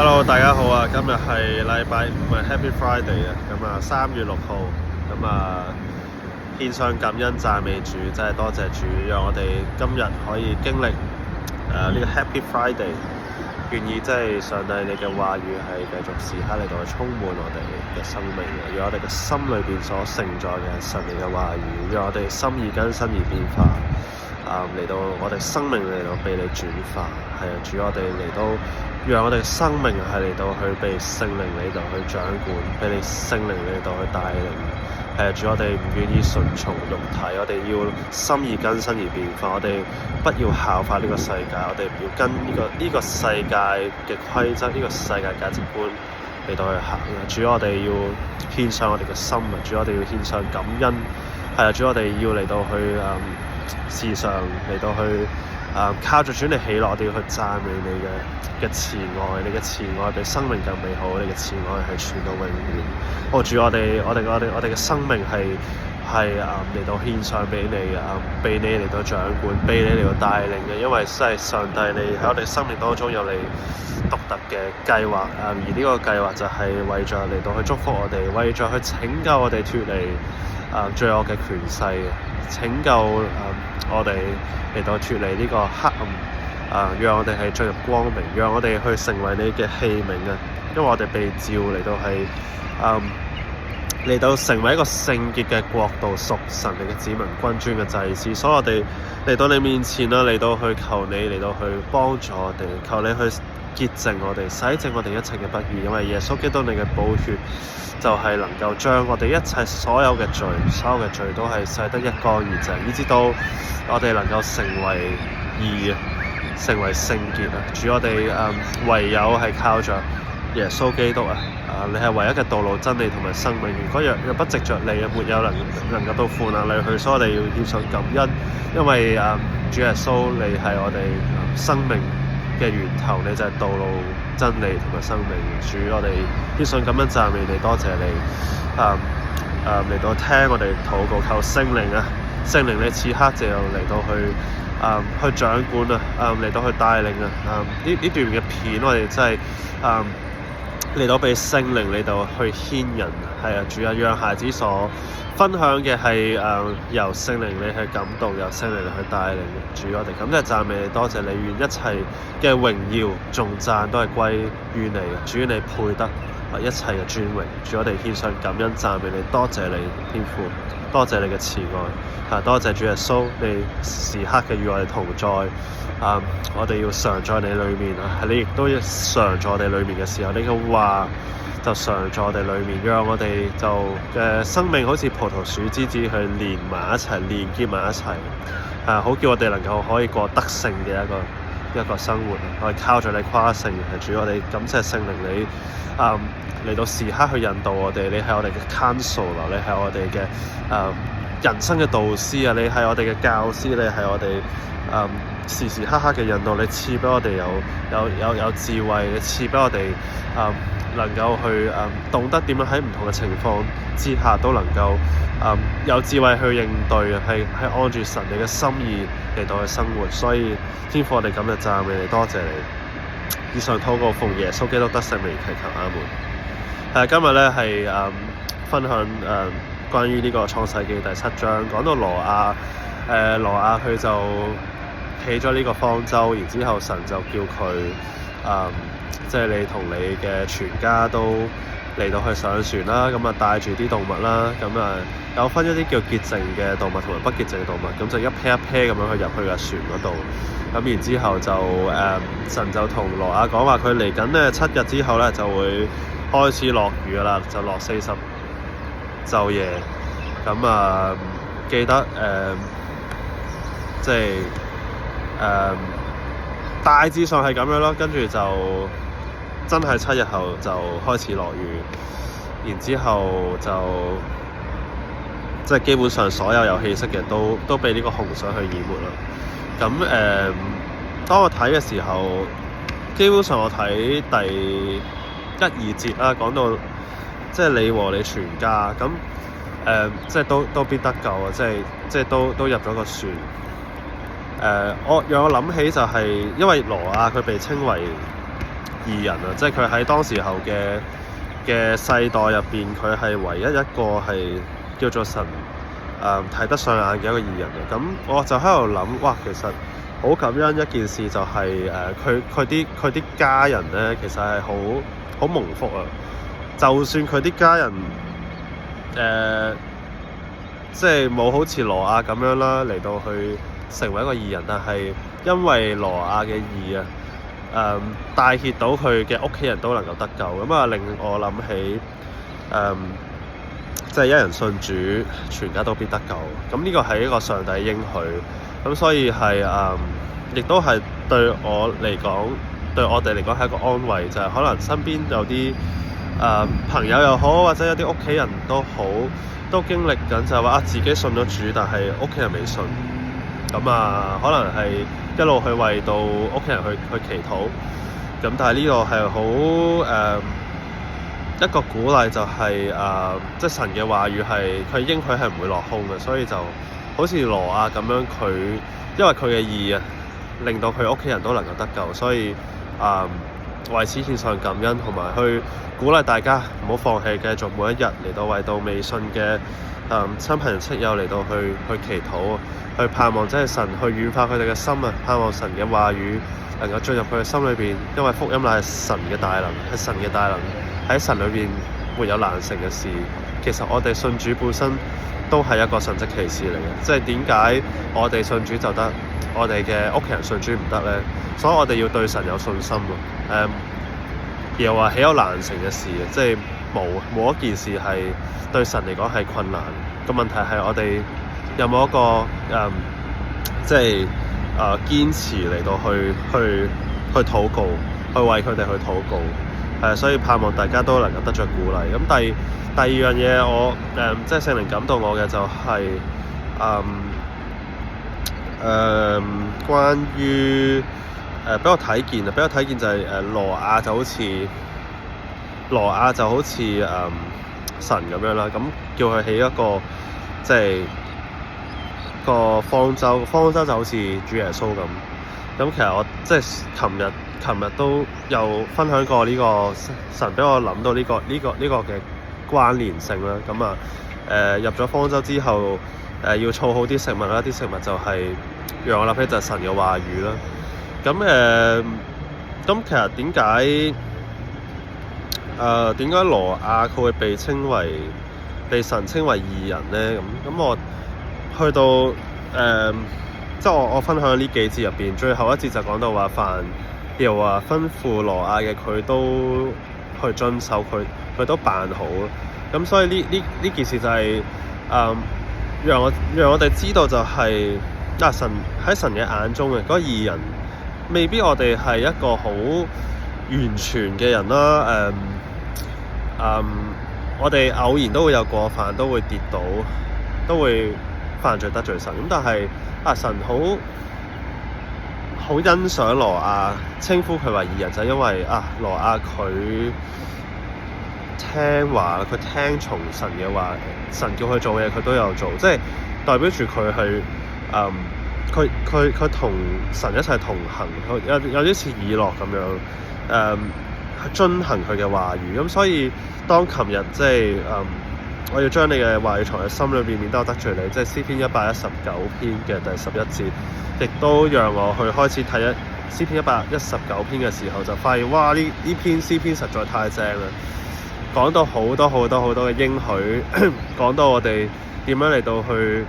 Hello，大家好啊！今日係禮拜五，係 Happy Friday 啊！咁啊3月6號，咁啊獻上感恩讚美主，真係多謝主，讓我哋今日可以經歷呢個 Happy Friday，願意即係上帝你嘅話語係繼續時刻嚟到去充滿我哋嘅生命嘅，讓我哋嘅心裏邊所承載嘅神你嘅話語，讓我哋心意更新而變化。嚟到我哋生命嚟到被你轉化，係啊，主，我哋嚟到讓我哋嘅生命係嚟到去被聖靈嚟到去掌管，被你聖靈嚟到去帶領。係啊，主，我哋唔願意順從肉體，我哋要心意更新而變化。我哋不要效法呢個世界，我哋唔要跟呢個世界嘅規則，呢個世界價值觀嚟到去行。主，我哋要獻上我哋嘅心啊！主，我哋要獻上感恩。係啊，主，我哋要嚟到去時常嚟到去靠住主你喜樂，我哋要去讚美你嘅慈愛，你嘅慈愛比生命更美好，你嘅慈愛係傳到永遠。主，我哋嘅生命係嚟到獻上俾你被你嚟到掌管，被你嚟到帶領嘅，因為真係上帝你喺我哋生命當中有你獨特嘅計劃而呢個計劃就係為咗嚟到去祝福我哋，為咗去拯救我哋脫離罪惡嘅權勢，拯救我哋嚟到脫離呢個黑暗讓我哋係進入光明，讓我哋去成為你嘅器皿啊！因為我哋被召嚟到係嚟到成為一個聖潔嘅國度，屬神你嘅子民，君尊嘅祭司，所以我哋嚟到你面前啦，嚟到去求你嚟到去幫助我哋，求你去潔淨我哋，洗淨我哋一切嘅不義，因為耶穌基督你嘅寶血就係能夠將我哋一切所有嘅罪都係洗得一乾二淨，以至到我哋能夠成為義，成為聖潔啊！主，我哋唯有係靠着耶穌基督你係唯一嘅道路、真理同埋生命。如果若不藉着你沒有能夠到父那裏去，所以我哋要獻上感恩，因為主耶穌你係我哋生命嘅源頭，你就係道路、真理同埋生命。主，我哋獻上感恩讚美你，多謝你嚟到聽我哋禱告，求聖靈你此刻就嚟到去掌管嚟到去帶領呢段嘅片，我哋真係嚟到被聖靈嚟到去牽引。係啊，主啊，讓孩子所分享嘅係由聖靈你去感動，由聖靈你去帶領。主，我哋感謝讚美你，多謝你，願一切嘅榮耀頌讚都係歸於你。主，你配得一切嘅尊榮。主，我哋獻上感恩讚美你，多謝你天父，多謝你嘅慈愛多謝主耶穌你時刻嘅與我哋同在我哋要常在你裏面你亦都常在我哋裏面嘅時候，你嘅話就常在我哋裏面，讓我哋就嘅生命好似葡萄樹枝子去連埋一齊，連結埋一齊好叫我哋能夠可以過得勝嘅一個生活。我哋靠住你誇勝，係主，我哋感謝聖靈你嚟到時刻去引導我哋，你係我哋嘅 counselor， 你係我哋嘅人生嘅導師你係我哋嘅教師，你係我哋時時刻刻嘅引導，你賜俾我哋有智慧，你賜俾我哋能夠去懂得點樣喺唔同嘅情況之下都能夠有智慧去應對係按住神你嘅心意嚟到去生活。所以天父，我哋感謝讚美你，多謝你。以上禱告奉耶穌基督得勝名祈求，阿門。今日咧係分享關於呢個創世記第7章，講到挪亞佢就起咗呢個方舟，然之後神就叫佢即係你同你嘅全家都嚟到去上船啦，咁帶住啲動物啦，咁有分一啲叫潔淨嘅動物同埋不潔淨嘅動物，咁就一 pair 一 pair 咁樣去入去個船嗰度，咁然之後就神就同挪亞講話，佢嚟緊咧7日之後咧就會開始落雨啦，就落40晝夜，咁記得即係大致上係咁樣咯，跟住就真係7日後就開始落雨，然之後就即係基本上所有氣息嘅都被呢個洪水去淹沒啦。咁當我睇嘅時候，基本上我睇第1、2節啦，講到即係你和你全家咁即係都必得救啊！即係都入咗個船。讓我諗起就係因為挪亞佢被稱為義人啊，即係佢喺當時候嘅世代入邊，佢係唯一一個係叫做神睇得上眼嘅一個義人啊。咁我就喺度諗，哇，其實好感恩一件事就係佢啲家人咧，其實係好蒙福啊。就算佢啲家人即係冇好似挪亞咁樣啦，嚟到去成為一個義人，但係因為挪亞嘅義啊，帶挈到佢嘅屋企人都能夠得救，咁啊令我諗起即係一人信主，全家都必得救。咁呢個係一個上帝應許，咁所以係亦都係對我嚟講，對我哋嚟講係一個安慰，就係可能身邊有啲朋友又好，或者有啲屋企人都好，都經歷緊就係話自己信咗主，但係屋企人未信。咁可能係一路去為到屋企人去祈禱。咁但係呢個係好一個鼓勵，就係即係神嘅話語係佢應許係唔會落空嘅，所以就好似挪亞咁樣，佢因為佢嘅義啊，令到佢屋企人都能夠得救，所以為此獻上感恩，同埋去鼓勵大家唔好放棄，繼續每一日嚟到為到未信嘅親朋戚友嚟到去祈禱，去盼望即係神去軟化佢哋嘅心啊，盼望神嘅話語能夠進入佢嘅心裏邊，因為福音乃係神嘅大能，係神嘅大能，喺神裏邊沒有難成嘅事。其實我哋信主本身都係一個神蹟奇事嚟嘅，即係點解我哋信主就得，我哋嘅屋企人信主唔得呢？所以我哋要對神有信心咯。又話豈有難成嘅事，即係冇一件事係對神嚟講係困難。個問題係我哋有冇一個即係堅持嚟到去禱告，去為佢哋去禱告。所以盼望大家都能夠得着鼓勵。咁第二樣嘢，我即係聖靈感動我嘅就係關於俾我睇見就係挪亞就好似神咁樣啦，咁叫佢起一個即係個方舟就好似主耶穌咁。咁其實我即係琴日都有分享過呢個神俾我諗到呢個嘅關聯性啦。咁入咗方舟之後，要儲好啲食物啦，啲食物就係讓我諗起就係神嘅話語啦。咁其實點解挪亞佢會被神稱為義人咧？咁我去到即係我分享呢幾節入邊，最後一節就講到話，凡又話吩咐挪亞嘅，佢都去遵守，佢都辦好。咁所以呢件事就係讓我哋知道就係神喺神嘅眼中嘅嗰個義人，未必我哋係一個好完全嘅人啦。我哋偶然都會有過犯，都會跌倒，都會犯罪得罪神。咁但係神好欣賞挪亞，稱呼佢為義人，就係因為挪亞佢聽話，佢聽從神嘅話，神叫佢做嘅嘢佢都有做，即係代表住佢係佢同神一齊同行，有啲似以諾咁樣遵行佢嘅話語。咁所以當琴日即係我要將你嘅話語藏喺心裏邊，免得我得罪你，即係詩篇119篇嘅第11節，亦都讓我去開始睇詩篇119篇嘅時候，就發現哇，呢篇詩篇實在太正啦！講到好多嘅應許，講到我哋點樣嚟到去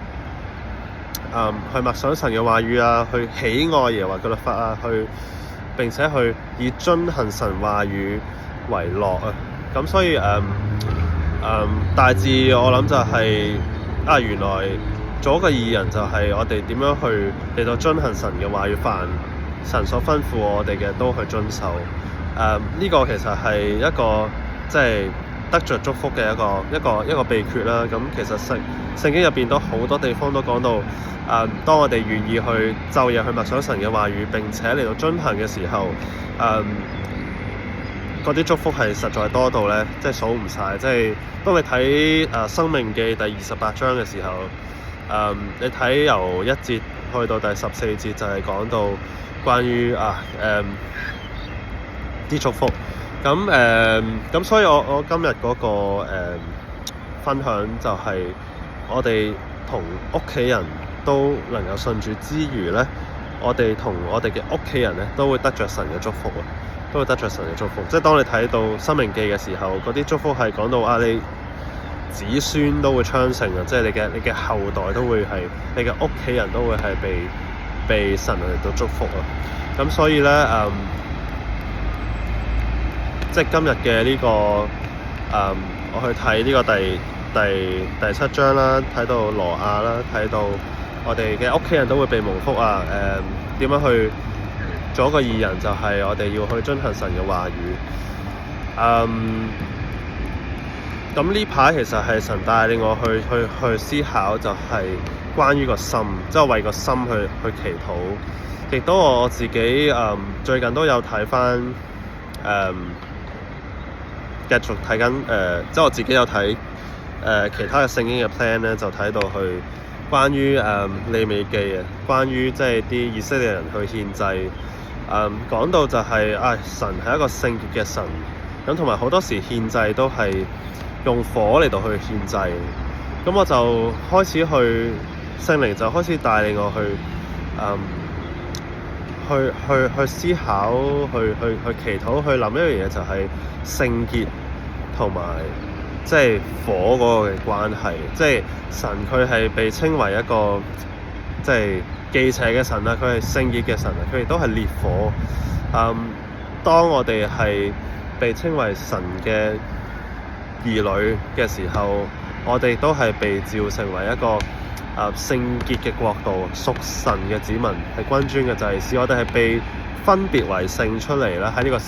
默想神嘅話語啊，去喜愛耶和華嘅律法啊，並且去以遵行神話語為樂啊。咁所以大致我諗就係原來做一個義人就係我哋點樣去嚟到遵行神嘅話語，凡神所吩咐我哋嘅都去遵守。呢個其實係一個即係得着祝福嘅一個秘訣啦。咁其實聖經入邊都好多地方都講到，當我哋願意去晝夜去默想神嘅話語，並且嚟到遵行嘅時候，嗰啲祝福係實在多到咧，即係數唔晒。即係當你睇申命記第28章嘅時候，你睇由1節去到第14節，就係講到關於啲祝福。咁所以我今日嗰個分享就係我哋同屋企人都能夠信主之餘咧，我哋同我哋嘅屋企人咧都會得着神嘅祝福啊，都會得着神嘅祝福。即係當你睇到《申命記》嘅時候，嗰啲祝福係講到你子孫都會昌盛啊，即係你嘅後代都會係，你嘅屋企人都會係被神嚟到祝福啊。咁所以咧即係今日嘅呢個我去睇呢個第7章啦，睇到挪亞啦，睇到我哋嘅屋企人都會被蒙福啊。點樣去做一個義人，就係我哋要去遵行神嘅話語。咁呢排其實係神帶領我去思考，就係關於個心，即係為個心去祈禱。亦都我自己最近都有睇返繼續睇緊即係我自己有睇其他嘅聖經嘅 plan 咧，就睇到去關於利未記啊，關於即係啲以色列人去獻祭。講到就係神係一個聖潔嘅神，咁同埋好多時獻祭都係用火嚟到去獻祭。咁我就開始聖靈就開始帶領我去思考，去祈禱，去諗一樣嘢，就係聖潔同埋即係火嗰個嘅關係。即係神佢係被稱為一個即係忌邪嘅神啦，佢係聖潔嘅神啦，佢亦都係烈火。當我哋係被稱為神嘅兒女嘅時候，我哋都係被召成為一個聖潔嘅國度，屬神嘅子民，係君尊嘅祭司。我哋係被分別為聖出嚟啦，喺呢個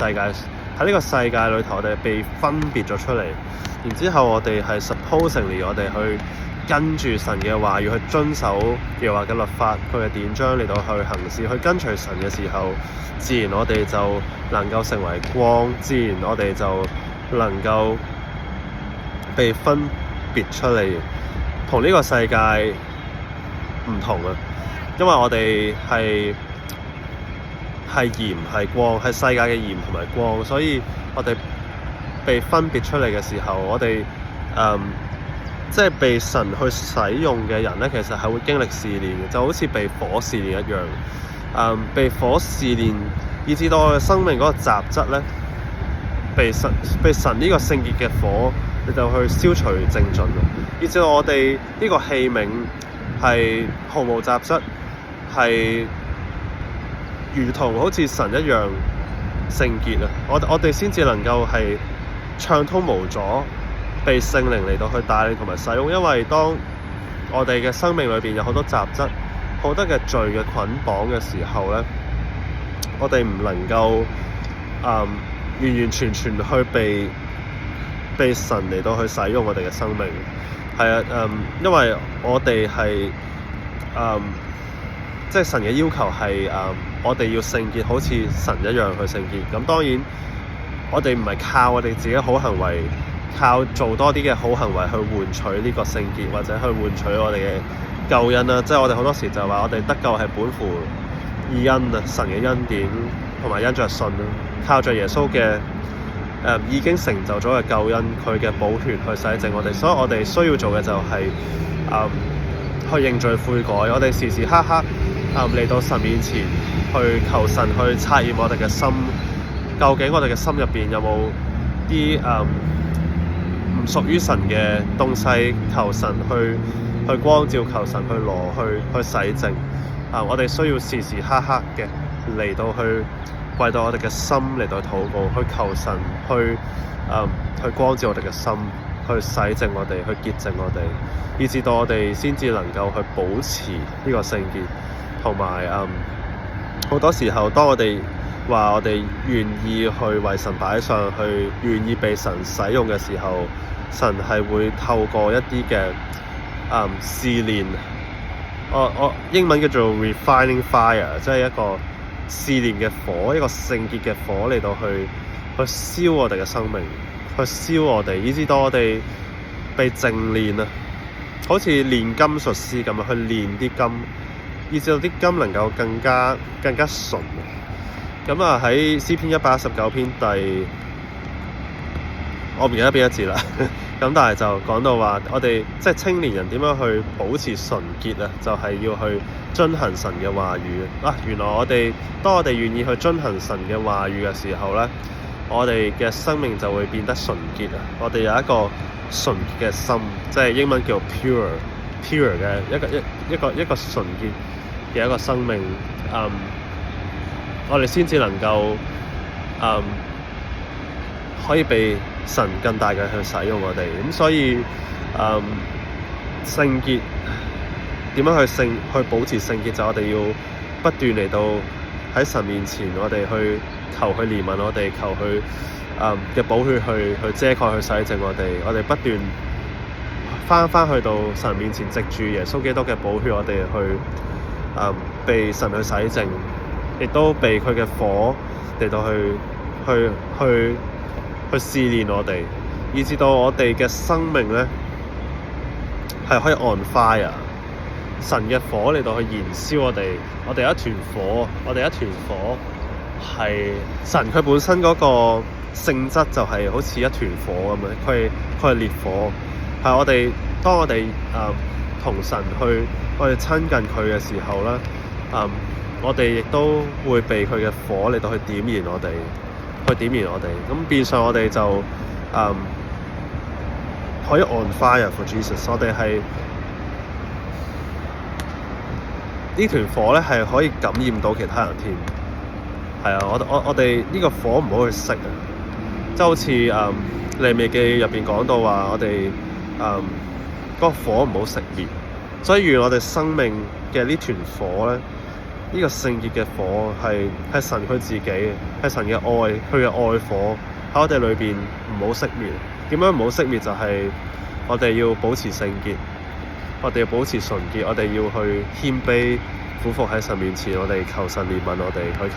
世界裏頭，我哋係被分別咗出嚟。然之後我哋係 supposedly 我哋去跟住神嘅話，要去遵守耶和華嘅律法，佢嘅典章嚟到去行事，去跟隨神嘅時候，自然我哋就能夠成為光，自然我哋就能夠被分別出嚟，同呢個世界唔同啊。因為我哋係鹽係光，係世界嘅鹽同埋光，所以我哋被分別出嚟嘅時候，我哋即係被神去使用嘅人咧，其實係會經歷試煉嘅，就好似被火試煉一樣。被火試煉，以至到我嘅生命嗰個雜質咧，被神呢個聖潔嘅火，你就去消除淨盡啦。以至到我哋呢個器皿係毫無雜質，係如同好似神一樣聖潔啊！我哋先至能夠係暢通無阻，被聖靈嚟到去帶領同埋使用。因為當我哋嘅生命裏邊有好多雜質、好多嘅罪嘅捆綁嘅時候咧，我哋唔能夠完完全全去被神嚟到去使用我哋嘅生命。係啊，因為我哋係即係神嘅要求係我哋要聖潔，好似神一樣去聖潔。咁當然我哋唔係靠我哋自己好行為，靠做多啲嘅好行為去換取呢個聖潔，或者去換取我哋嘅救恩啦。即係我哋好多時就話我哋得救係本乎義恩啊，神嘅恩典同埋因着信啦，靠着耶穌嘅已經成就咗嘅救恩，佢嘅寶血去洗淨我哋。所以我哋需要做嘅就係去認罪悔改。我哋時時刻刻嚟到神面前，去求神去察驗我哋嘅心，究竟我哋嘅心入邊有冇啲唔屬於神嘅東西，求神去光照，求神去攞去洗淨。我哋需要時時刻刻嘅嚟到去為到我哋嘅心嚟到禱告，去求神去光照我哋嘅心，去洗淨我哋，去潔淨我哋，以至到我哋先至能夠去保持呢個聖潔。同埋好多時候，當我哋話我哋願意去為神擺上去，願意被神使用嘅時候，神係會透過一啲嘅試煉，我英文叫做 refining fire， 即係一個試煉嘅火，一個聖潔嘅火嚟到去燒我哋嘅生命，去燒我哋，以至到我哋被淨煉啊，好似煉金術師咁樣去煉啲金，以至到啲金能夠更加純。咁啊喺詩篇119篇我唔記得邊一節啦。咁但係就講到話，我哋即係青年人點樣去保持純潔啊？就係要去遵行神嘅話語啊！原來當我哋願意去遵行神嘅話語嘅時候咧，我哋嘅生命就會變得純潔啊！我哋有一個純潔嘅心，即係英文叫 pure 嘅一個純潔嘅一個生命。我哋先至能夠可以被神更大嘅去使用我哋。咁所以聖潔點樣去保持聖潔，就我哋要不斷嚟到喺神面前，我哋去求佢憐憫我哋，求佢嘅寶血去遮蓋去洗淨我哋。我哋不斷翻去到神面前，藉住耶穌基督嘅寶血，我哋去被神去洗淨，亦都被佢嘅火嚟到去試煉我哋，以至到我哋嘅生命咧係可以 on fire。神嘅火嚟到去燃燒我哋，我哋一團火係神佢本身嗰個性質就係好似一團火咁樣，佢係烈火，係當我哋同神我哋親近佢嘅時候咧，我哋亦都會被佢嘅火嚟到去點燃我哋。咁變相我哋就可以 on fire for Jesus。我哋係呢團火咧係可以感染到其他人添。係啊，我哋呢個火唔好去熄啊，即係好似利未記入邊講到話，我哋嗰個火唔好熄滅。所以願我哋生命嘅呢團火咧，呢個聖潔嘅火係神佢自己嘅，係神嘅愛，佢嘅愛火喺我哋裏邊唔好熄滅。點樣唔好熄滅？就係我哋要保持聖潔，我哋要保持純潔，我哋要去謙卑俯伏喺神面前，我哋求神憐憫我哋，去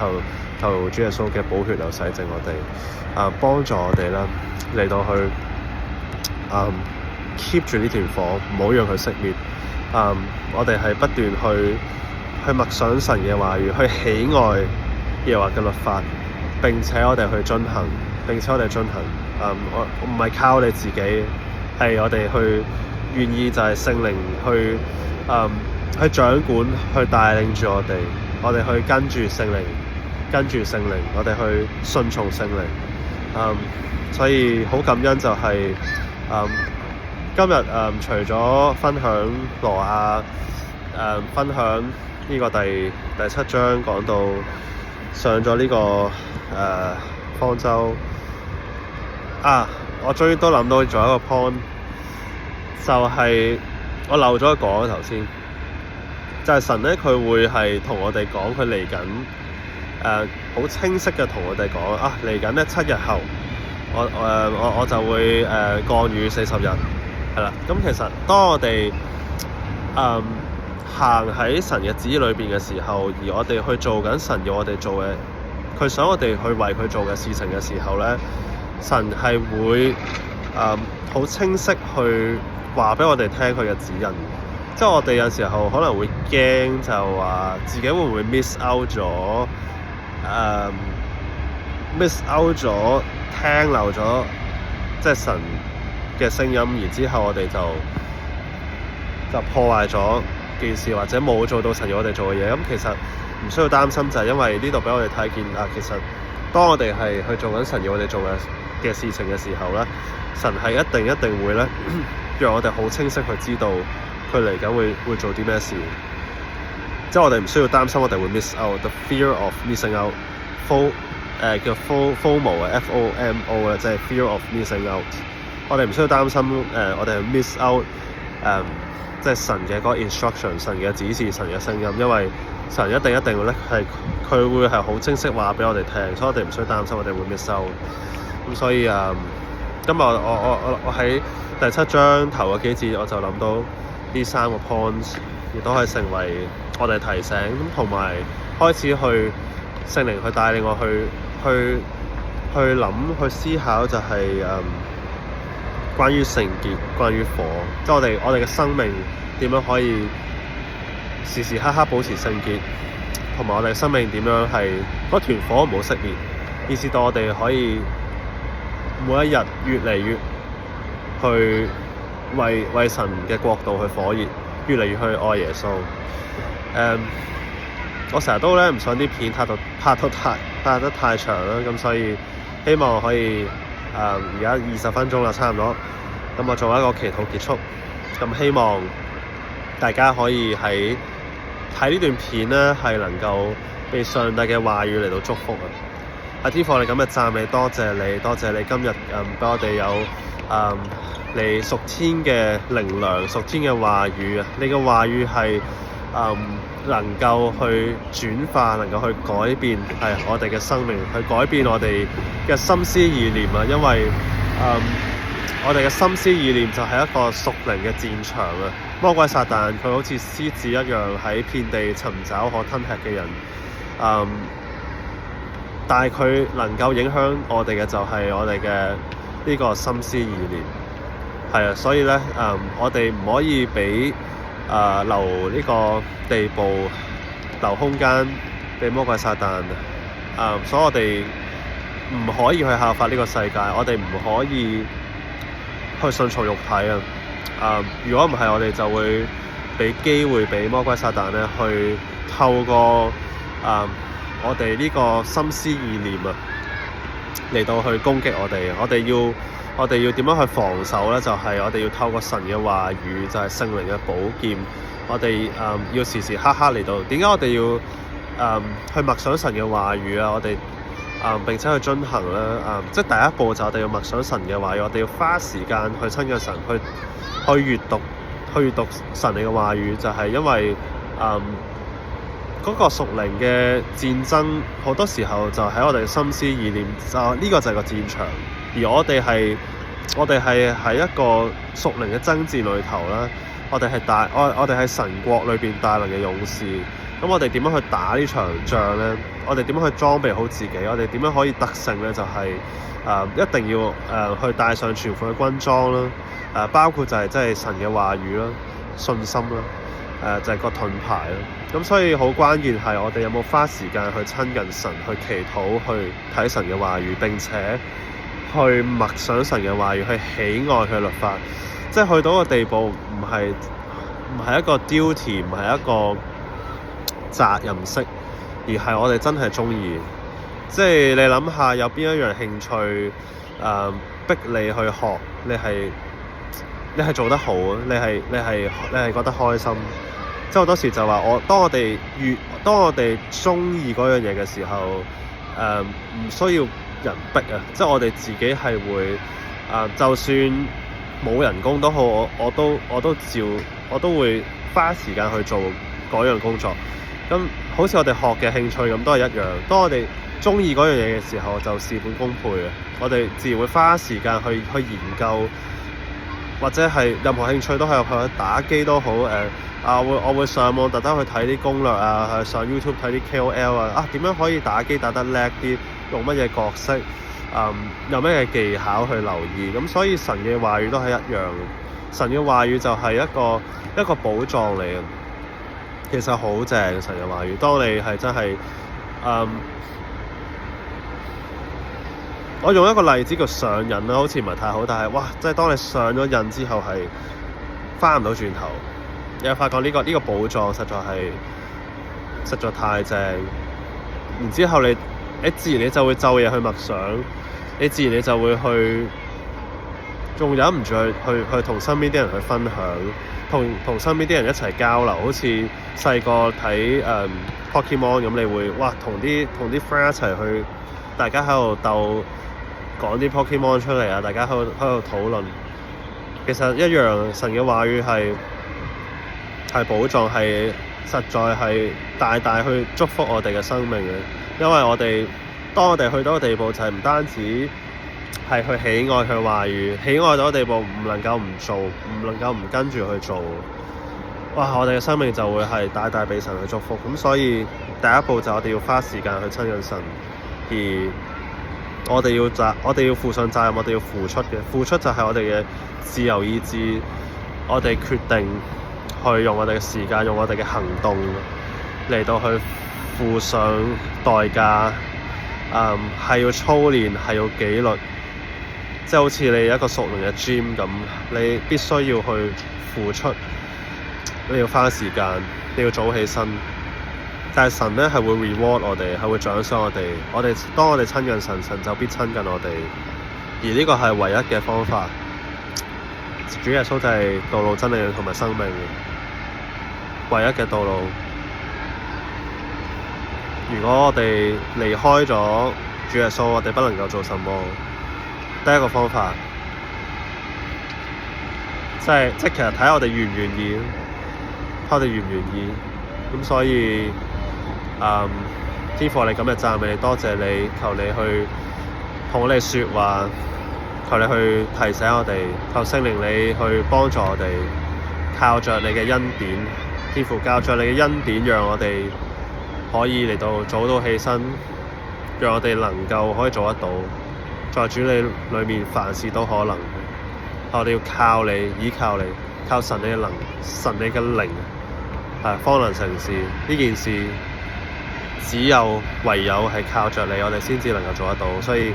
求主耶穌嘅寶血流洗淨我哋，幫助我哋啦嚟到去keep 住呢團火，唔好讓佢熄滅。我哋係不斷去默想神嘅話語，去喜愛耶和華嘅律法，並且我哋去遵行。我唔係靠你自己，係我哋去願意就係聖靈去掌管，去帶領住我哋。我哋去跟住聖靈，我哋去順從聖靈。所以好感恩就係今日除咗分享羅亞分享呢個第7章講到上咗呢個方舟我終於都諗到仲有一個 point， 就係我漏咗講頭先，就係神咧佢會係同我哋講佢嚟緊好清晰嘅同我哋講嚟緊咧7日後我就會降雨40日。係啦，咁其實當我哋行喺神嘅旨意裏邊嘅時候，而我哋去做緊神要我哋做嘅，佢想我哋去為佢做嘅事情嘅時候咧，神係會好清晰去話俾我哋聽佢嘅指引。即係我哋有時候可能會驚，就話自己會唔會 miss out 咗聽漏咗即係神嘅聲音，然之後我哋就破壞咗件事，或者冇做到神要我哋做嘅嘢。咁其實唔需要擔心，就係因為呢度俾我哋睇見其實當我哋係去做緊神要我哋做嘅事情嘅時候咧，神係一定會咧讓我哋好清晰去知道佢嚟緊會做啲咩事。即係我哋唔需要擔心我哋會 miss out，the fear of missing out，叫 FOMO 啊 FOMO 即係 fear of missing out。我哋唔需要擔心我哋 miss out 即係神嘅嗰個 instruction， 神嘅指示，神嘅聲音，因為神一定咧係佢會係好清晰話俾我哋聽，所以我哋唔需要擔心我哋會 miss out。咁所以今日我喺第7章頭嘅幾節，我就諗到呢3個 points， 亦都可以成為我哋提醒，咁同埋開始去聖靈去帶領我去諗去思考，就係關於聖潔，關於火，即係我哋嘅生命點樣可以時時刻刻保持聖潔，同埋我哋生命點樣係嗰團火唔好熄滅，以至到我哋可以每一日越嚟越去為神嘅國度去火熱，越嚟越去愛耶穌。我成日都唔想啲片拍得太長啦，咁所以希望可以而家20分鐘啦，差唔多。咁我做一個祈禱結束。咁希望大家可以喺睇呢段片咧，係能夠被上帝嘅話語嚟到祝福啊！天父，我哋咁嘅讚美，多謝你今日俾我哋有你屬天嘅靈糧、屬天嘅話語啊！你嘅話語係能夠去轉化，能夠去改變係我哋嘅生命，去改變我哋嘅心思意念啊！因為我哋嘅心思意念就係一個屬靈嘅戰場啊！魔鬼撒旦佢好似獅子一樣喺遍地尋找可吞吃嘅人，但係佢能夠影響我哋嘅就係我哋嘅呢個心思意念，係啊！所以咧我哋唔可以俾留呢個地步，留空間俾魔鬼撒旦所以我哋唔可以去效法呢個世界，我哋唔可以去順從肉體如果唔係，我哋就會俾機會俾魔鬼撒旦咧去透過我哋呢個心思意念嚟到去攻擊我哋。我哋要點樣去防守咧？就係我哋要透過神嘅話語，就係聖靈嘅寶劍。我哋要時時刻刻嚟到。點解我哋要去默想神嘅話語啊？我哋並且去遵行啦。即係第一步就我哋要默想神嘅話語，我哋要花時間去親近神，去閱讀神嘅話語，就係因為嗰個屬靈嘅戰爭好多時候就喺我哋心思意念，呢個就係個戰場。而我哋係喺一個屬靈嘅爭戰裏頭啦。我哋係神國裏邊大能嘅勇士。咁我哋點樣去打呢場仗咧？我哋點樣去裝備好自己？我哋點樣可以得勝咧？就係一定要去帶上全副嘅軍裝啦。包括就係即係神嘅話語啦、信心啦、就係個盾牌啦。咁所以好關鍵係我哋有冇花時間去親近神、去祈禱、去睇神嘅話語，並且去默想神嘅話語，去喜愛佢律法。即係去到個地步，唔係一個 duty， 唔係一個責任式，而係我哋真係鍾意。即係你諗下，有邊一樣興趣逼你去學，你係做得好啊？你係覺得開心？即係好多時就話當我哋鍾意嗰樣嘢嘅時候，唔需要人逼啊！即係我哋自己係會就算冇人工都好，我都會花時間去做嗰樣工作。咁好似我哋學嘅興趣咁都係一樣。當我哋鍾意嗰樣嘢嘅時候，就事半功倍啊！我哋自然會花時間去研究，或者係任何興趣都係去打機都好。我會上網特登去睇啲攻略啊，上 YouTube 睇啲 KOL 點樣可以打機打得叻啲，用乜嘢角色。有咩嘅技巧去留意。咁所以神嘅話語都係一樣。神嘅話語就係一個寶藏嚟嘅。其實好正神嘅話語。當你係真係我用一個例子叫上癮啦，好似唔係太好，但係即係當你上咗癮之後係翻唔到轉頭。你又發覺呢個寶藏實在太正。然之後你自然你就會晝夜去默想，你自然你就會去，仲忍唔住去同身邊啲人去分享，同身邊啲人一齊交流。好似細個睇Pokemon 咁，你會同啲 friend 一齊去，大家喺度鬥講啲 Pokemon 出嚟啊！大家喺度討論。其實一樣，神嘅話語係寶藏，係實在係大大去祝福我哋嘅生命嘅。因為當我哋去到個地步，就係唔單止係去喜愛佢話語，喜愛到個地步唔能夠唔做，唔能夠唔跟住去做。我哋嘅生命就會係大大俾神去祝福。咁所以第一步就我哋要花時間去親近神，而我哋要負上責任，我哋要付出嘅。付出就係我哋嘅自由意志，我哋決定去用我哋嘅時間，用我哋嘅行動嚟到去付上代價，係要操練，係要紀律，即係好似你一個熟練嘅 gym 咁，你必須要去付出，你要花時間，你要早起身。但係神咧係會 reward 我哋，係會獎賞我哋。當我哋親近神，神就必親近我哋。而呢個係唯一嘅方法。主耶穌就係道路、真理同埋生命，唯一嘅道路。如果我哋離開咗主耶穌，我哋不能夠做什麼。第一個方法，即係其實睇我哋願唔願意，睇我哋願唔願意。咁所以，天父，我哋今日讚美你，多謝你，求你去同我哋說話，求你去提醒我哋，求聖靈你去幫助我哋，靠着你嘅恩典，天父靠着你嘅恩典，讓我哋可以嚟到早到起身，讓我哋能夠可以做得到，在主你裏面凡事都可能。我哋要靠你，依靠你，靠神你嘅神你嘅靈，方能成事。呢件事唯有係靠着你，我哋先至能夠做得到。所以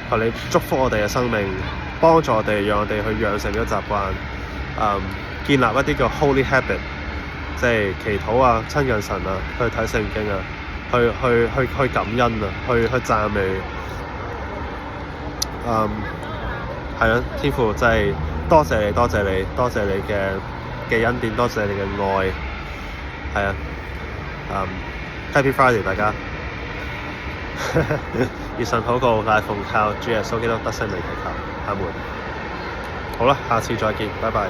求你祝福我哋嘅生命，幫助我哋，讓我哋去養成呢個習慣，建立一啲叫 holy habit， 即係祈禱啊、親近神啊、去睇聖經啊、去感恩啊、去讚美。係啊，天父真係多謝你，多謝你，多謝你嘅恩典，多謝你嘅愛。係啊，Happy Friday 大家。以上禱告乃奉靠主耶穌基督得勝名祈求，阿門。好啦，下次再見，拜拜。